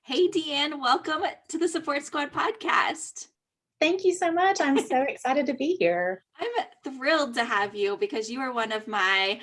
Hey, Deann, welcome to the Support Squad podcast. Thank you so much. I'm so excited to be here. I'm thrilled to have you because you are one of my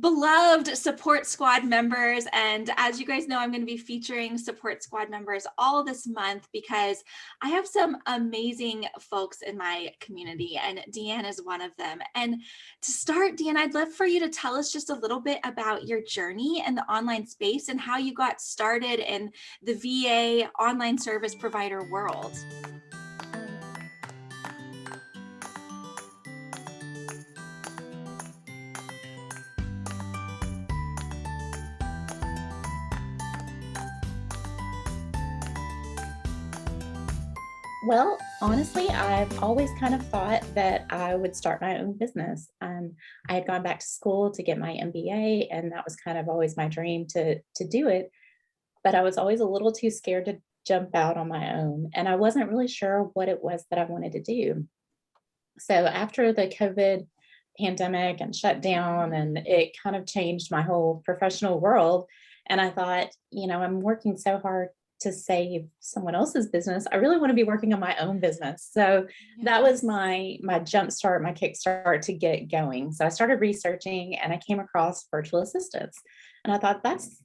beloved Support Squad members. And as you guys know, I'm going to be featuring Support Squad members all this month because I have some amazing folks in my community, and Deann is one of them. And to start, Deann, I'd love for you to tell us just a little bit about your journey in the online space and how you got started in the VA online service provider world. Well, honestly, I've always kind of thought that I would start my own business. I had gone back to school to get my MBA, and that was kind of always my dream to do it. But I was always a little too scared to jump out on my own, and I wasn't really sure what it was that I wanted to do. So after the COVID pandemic and shutdown, and it kind of changed my whole professional world. And I thought, I'm working so hard to save someone else's business. I really want to be working on my own business. So that was my jump start, my kickstart to get going. So I started researching and I came across virtual assistants. And I thought that's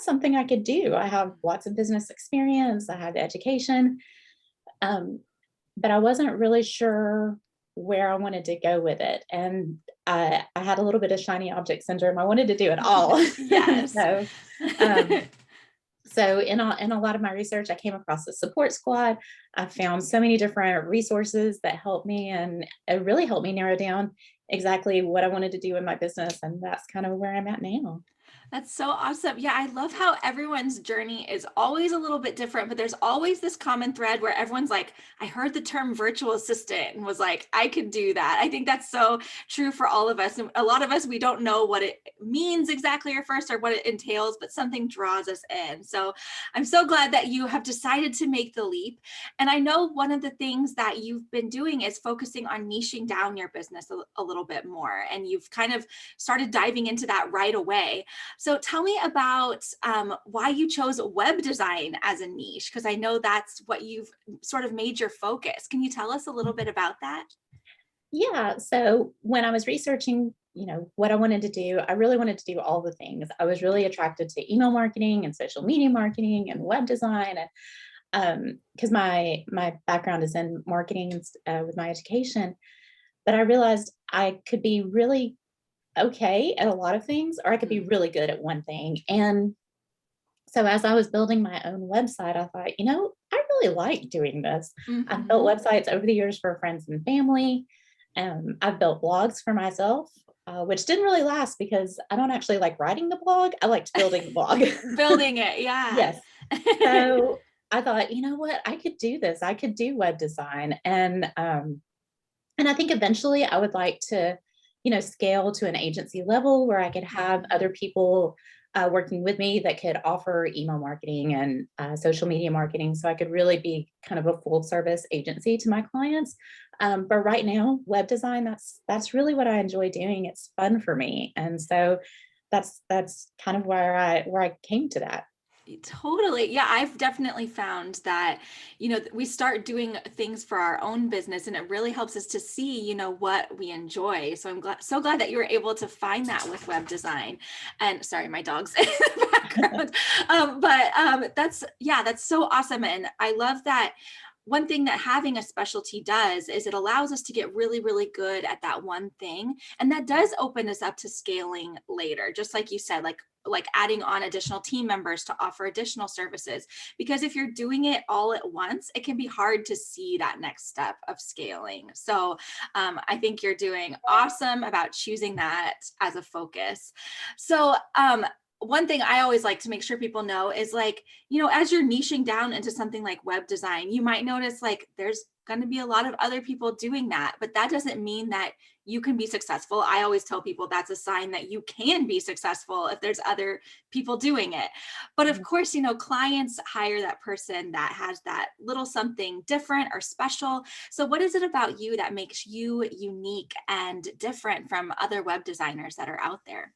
something I could do. I have lots of business experience, I have the education. But I wasn't really sure where I wanted to go with it. And I had a little bit of shiny object syndrome. I wanted to do it all. Yes. so, um, so in a lot of my research, I came across the support squad. I found so many different resources that helped me, and it really helped me narrow down exactly what I wanted to do in my business. And that's kind of where I'm at now. That's so awesome. Yeah, I love how everyone's journey is always a little bit different, but there's always this common thread where everyone's like, I heard the term virtual assistant and was like, I could do that. I think that's so true for all of us. And a lot of us, we don't know what it means exactly at first or what it entails, but something draws us in. So I'm so glad that you have decided to make the leap. And I know one of the things that you've been doing is focusing on niching down your business a little bit more. And you've kind of started diving into that right away. So tell me about why you chose web design as a niche, because I know that's what you've sort of made your focus. Can you tell us a little bit about that? Yeah. So when I was researching, what I wanted to do, I really wanted to do all the things. I was really attracted to email marketing and social media marketing and web design, and because my background is in marketing with my education, but I realized I could be really okay at a lot of things, or I could be really good at one thing. And so as I was building my own website, I thought, I really like doing this. I've built Mm-hmm. websites over the years for friends and family. I've built blogs for myself, which didn't really last because I don't actually like writing the blog. I liked building the blog. Building it, yeah. Yes. So I thought, you know what, I could do this. I could do web design. And I think eventually I would like to, scale to an agency level where I could have other people working with me that could offer email marketing and social media marketing. So I could really be kind of a full service agency to my clients. But right now, web design, that's really what I enjoy doing. It's fun for me. And so that's kind of where I came to that. Totally. Yeah, I've definitely found that, we start doing things for our own business and it really helps us to see, what we enjoy. So I'm so glad that you were able to find that with web design. And sorry, my dog's in the background. But that's so awesome. And I love that. One thing that having a specialty does is it allows us to get really, really good at that one thing. And that does open us up to scaling later, just like you said, like adding on additional team members to offer additional services. Because if you're doing it all at once, it can be hard to see that next step of scaling. So I think you're doing awesome about choosing that as a focus. So one thing I always like to make sure people know is as you're niching down into something like web design, you might notice there's going to be a lot of other people doing that, but that doesn't mean that you can be successful. I always tell people that's a sign that you can be successful if there's other people doing it. But of course, clients hire that person that has that little something different or special. So what is it about you that makes you unique and different from other web designers that are out there?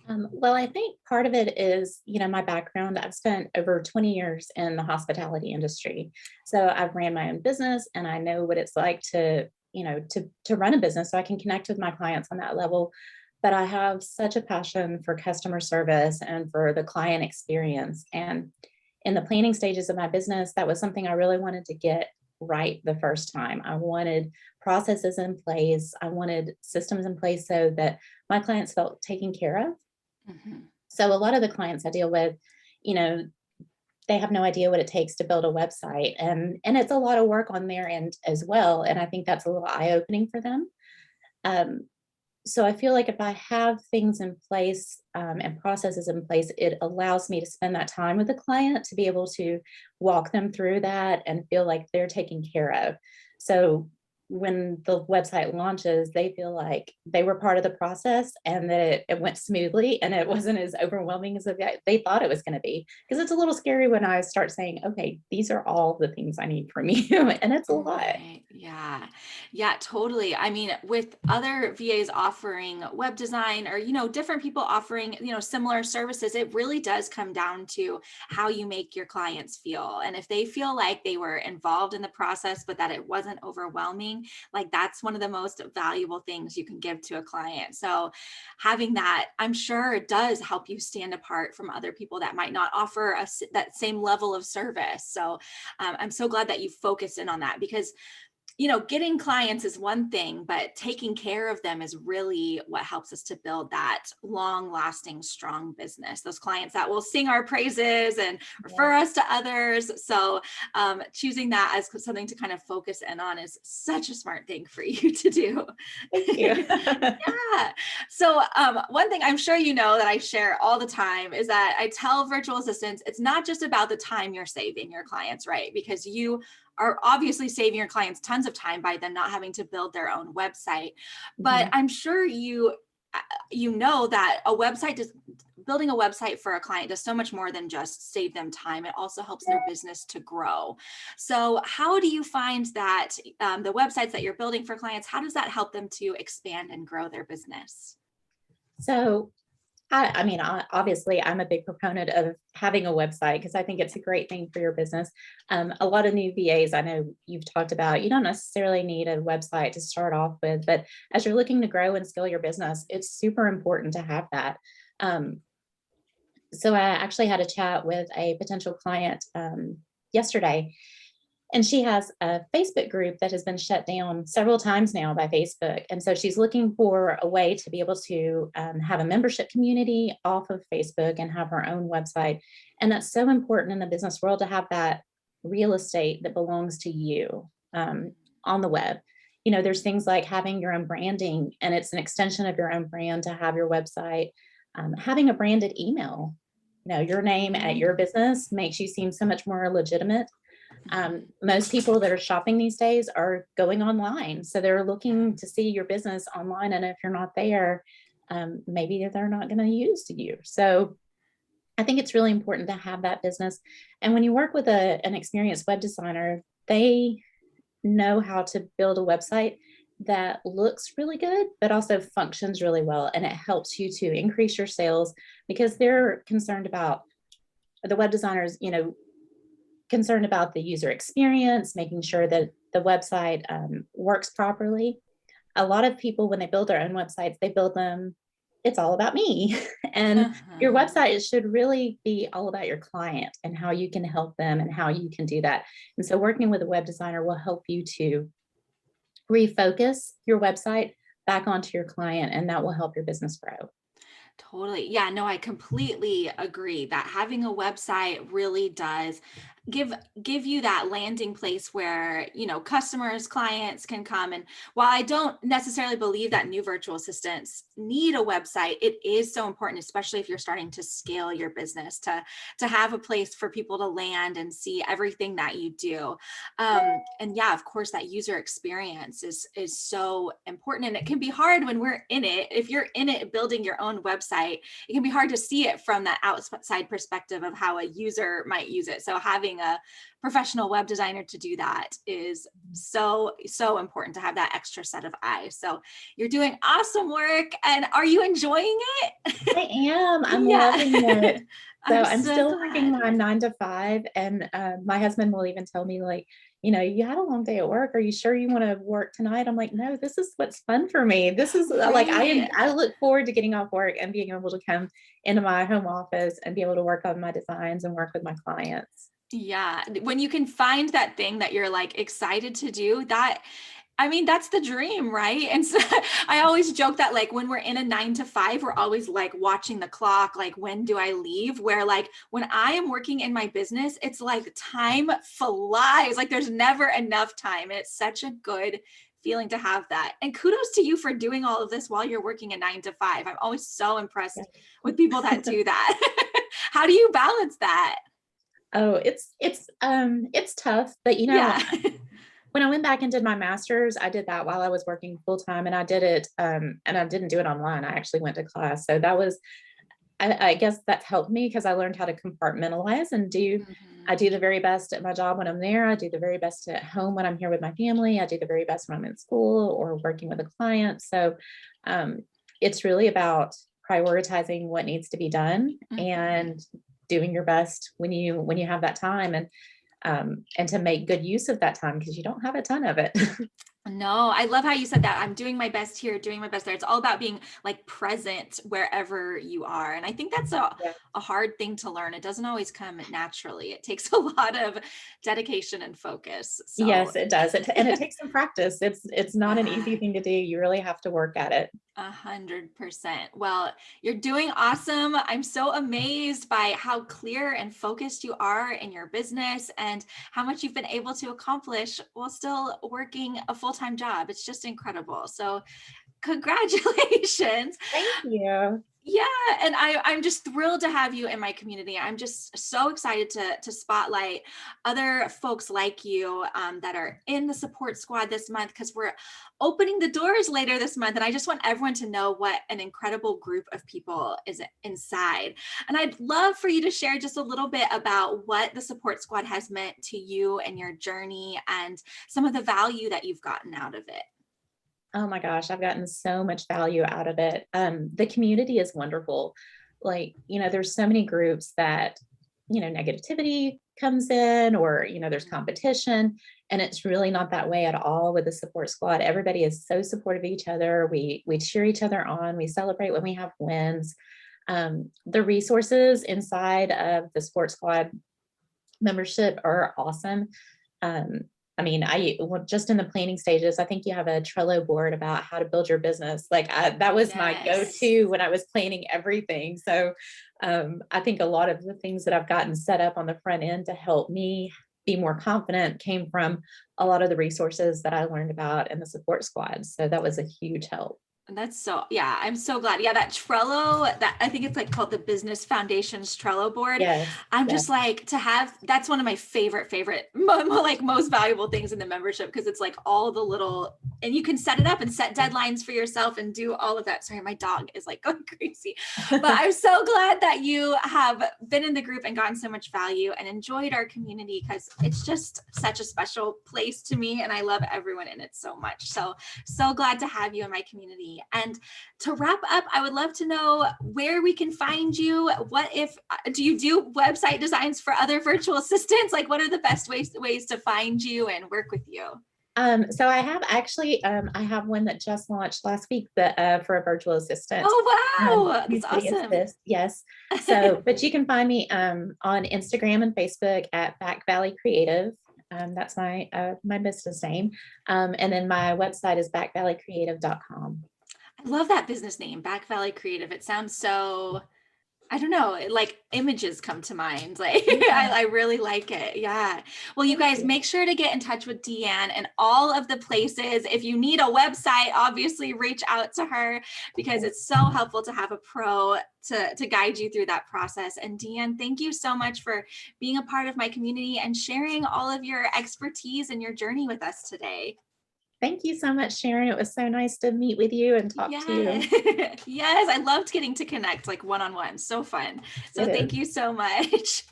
Well, I think part of it is, my background. I've spent over 20 years in the hospitality industry. So I've ran my own business and I know what it's like to run a business. So I can connect with my clients on that level. But I have such a passion for customer service and for the client experience. And in the planning stages of my business, that was something I really wanted to get right the first time. I wanted processes in place. I wanted systems in place so that my clients felt taken care of. Mhm. So a lot of the clients I deal with, you know, they have no idea what it takes to build a website, and it's a lot of work on their end as well. And I think that's a little eye opening for them. Um, so I feel like if I have things in place and processes in place, it allows me to spend that time with the client to be able to walk them through that and feel like they're taken care of. So when the website launches, they feel like they were part of the process and that it went smoothly and it wasn't as overwhelming as they thought it was going to be. Because it's a little scary when I start saying, okay, these are all the things I need from you. And it's a lot. Right. Yeah. Yeah, totally. I mean, with other VAs offering web design or, different people offering, similar services, it really does come down to how you make your clients feel. And if they feel like they were involved in the process, but that it wasn't overwhelming, like that's one of the most valuable things you can give to a client. So having that, I'm sure it does help you stand apart from other people that might not offer that same level of service. So I'm so glad that you focused in on that because getting clients is one thing, but taking care of them is really what helps us to build that long lasting, strong business. Those clients that will sing our praises and refer Yeah. us to others. So choosing that as something to kind of focus in on is such a smart thing for you to do. Thank you. Yeah. So one thing I'm sure you know that I share all the time is that I tell virtual assistants, it's not just about the time you're saving your clients, right? Because you are obviously saving your clients tons of time by them not having to build their own website. But Mhm. I'm sure you know that building a website for a client does so much more than just save them time. It also helps their business to grow. So how do you find that the websites that you're building for clients, how does that help them to expand and grow their business? So obviously, I'm a big proponent of having a website because I think it's a great thing for your business. A lot of new VAs I know you've talked about, you don't necessarily need a website to start off with, but as you're looking to grow and scale your business, it's super important to have that. Um, so I actually had a chat with a potential client yesterday, and she has a Facebook group that has been shut down several times now by Facebook. And so she's looking for a way to be able to have a membership community off of Facebook and have her own website. And that's so important in the business world to have that real estate that belongs to you on the web. There's things like having your own branding, and it's an extension of your own brand to have your website. Having a branded email, your name at Mhm. your business makes you seem so much more legitimate. Mhm. Most people that are shopping these days are going online. So they're Yeah. looking to see your business online. And if you're not there, maybe they're not going to use you. So I think it's really important to have that business. And when you work with an experienced web designer, they know how to build a website that looks really good, but also functions really well. And it helps you to increase your sales because they're concerned about the web designers, concerned about the user experience, making sure that the website works properly. A lot of people, when they build their own websites, they build them, it's all about me. And your Uh-huh. website should really be all about your client and how you can help them and how you can do that. And so working with a web designer will help you to refocus your website back onto your client, and that will help your business grow. Totally. Yeah, no, I completely agree that having a website really does give give you that landing place where, customers, clients can come. And while I don't necessarily believe that new virtual assistants need a website, it is so important, especially if you're starting to scale your business, to have a place for people to land and see everything that you do. And yeah, of course, that user experience is so important, and it can be hard when we're in it. If you're in it building your own website, it can be hard to see it from that outside perspective of how a user might use it. So having having a professional web designer to do that is so, so important to have that extra set of eyes. So you're doing awesome work. And are you enjoying it? I am. I'm Yeah. loving it. So I'm so still working glad. my 9 to 5, and my husband will even tell me like, you had a long day at work. Are you sure you want to work tonight? I'm like, no, this is what's fun for me. This is like, Right. I look forward to getting off work and being able to come into my home office and be able to work on my designs and work with my clients. Yeah. When you can find that thing that you're like excited to do, that I mean, that's the dream, right? And so I always joke that like when we're in a 9 to 5, we're always like watching the clock, like when do I leave? Where like when I am working in my business, it's like time flies. Like there's never enough time. And it's such a good feeling to have that. And kudos to you for doing all of this while you're working a 9 to 5. I'm always so impressed with people that do that. How do you balance that? Oh, it's tough, but Yeah. when I went back and did my master's, I did that while I was working full time, and I did it, and I didn't do it online. I actually went to class. So that was, I guess that helped me because I learned how to compartmentalize and I do the very best at my job when I'm there. I do the very best at home when I'm here with my family. I do the very best when I'm in school or working with a client. So it's really about prioritizing what needs to be done and doing your best when you have that time, and to make good use of that time because you don't have a ton of it. No, I love how you said that. I'm doing my best here, doing my best there. It's all about being like present wherever you are. And I think that's Yeah. a hard thing to learn. It doesn't always come naturally. It takes a lot of dedication and focus. So Yes, it does. And it takes some practice. It's not an yeah. easy thing to do. You really have to work at it. 100%. Well, you're doing awesome. I'm so amazed by how clear and focused you are in your business and how much you've been able to accomplish while still working a full-time job. It's just incredible. So, congratulations. Thank you. Yeah, and I'm just thrilled to have you in my community. I'm just so excited to spotlight other folks like you that are in the support squad this month because we're opening the doors later this month. And I just want everyone to know what an incredible group of people is inside. And I'd love for you to share just a little bit about what the support squad has meant to you and your journey and some of the value that you've gotten out of it. Oh my gosh, I've gotten so much value out of it. The community is wonderful. Like, there's so many groups that, negativity comes in or, there's competition. And it's really not that way at all with the support squad. Everybody is so supportive of each other. We cheer each other on. We celebrate when we have wins. The resources inside of the support squad membership are awesome. I mean, just in the planning stages, I think you have a Trello board about how to build your business. Like that was my go-to when I was planning everything. So I think a lot of the things that I've gotten set up on the front end to help me be more confident came from a lot of the resources that I learned about in the support squad. So that was a huge help. And that's so, yeah, I'm so glad. Yeah, that Trello, that I think it's like called the Business Foundation's Trello board. Yes. I'm Yes. just like to have, that's one of my favorite, like most valuable things in the membership because it's like all the little, and you can set it up and set deadlines for yourself and do all of that. Sorry, my dog is like going crazy. But I'm so glad that you have been in the group and gotten so much value and enjoyed our community because it's just such a special place to me. And I love everyone in it so much. So glad to have you in my community. And to wrap up, I would love to know where we can find you. Do you do website designs for other virtual assistants? Like what are the best ways to find you and work with you? So I have actually, I have one that just launched last week for a virtual assistant. Oh, wow. That's awesome. Yes. So, but you can find me on Instagram and Facebook at Back Valley Creative. That's my business name. And then my website is backvalleycreative.com. I love that business name, Back Valley Creative. It sounds so, I don't know, like images come to mind. Like I really like it. Yeah. Well, you guys make sure to get in touch with Deann and all of the places. If you need a website, obviously reach out to her because it's so helpful to have a pro to guide you through that process. And Deann, thank you so much for being a part of my community and sharing all of your expertise and your journey with us today. Thank you so much, Sharon. It was so nice to meet with you and talk to you. Yes, I loved getting to connect like one-on-one. So fun. So thank you so much.